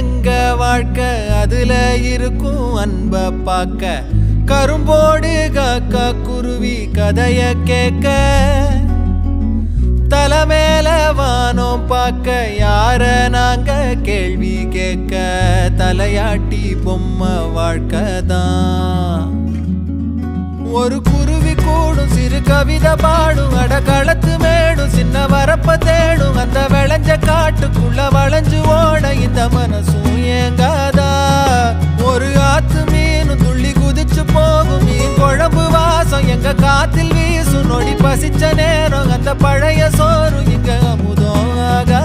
எங்க வாழ்க்கை அதுல இருக்கும் அன்ப பாக்க கரும்போடு காக்கா குருவி கதைய கேட்க தலைமேல வானோம் பார்க்க யார நாங்க கேள்வி கேட்க தலையாட்டி பொம்மை வாழ்க்கைதான் ஒரு குருவி கூடும் சிறு கவிதை பாடும் அடகளத்து மேடும் சின்ன வரப்ப தேடும் அந்த விளைஞ்ச காட்டுக்குள்ள வளைஞ்சு ஓட இந்த மனசும் ஏங்காதா ஒரு ஆத்து மீனும் துள்ளி குதிச்சு போகும் மீன் குழம்பு வாசம் எங்க காத்தில் வீசும் நொடி பசிச்ச நேரம் அந்த பழைய சோறு இங்க அமுதம் ஆகாதா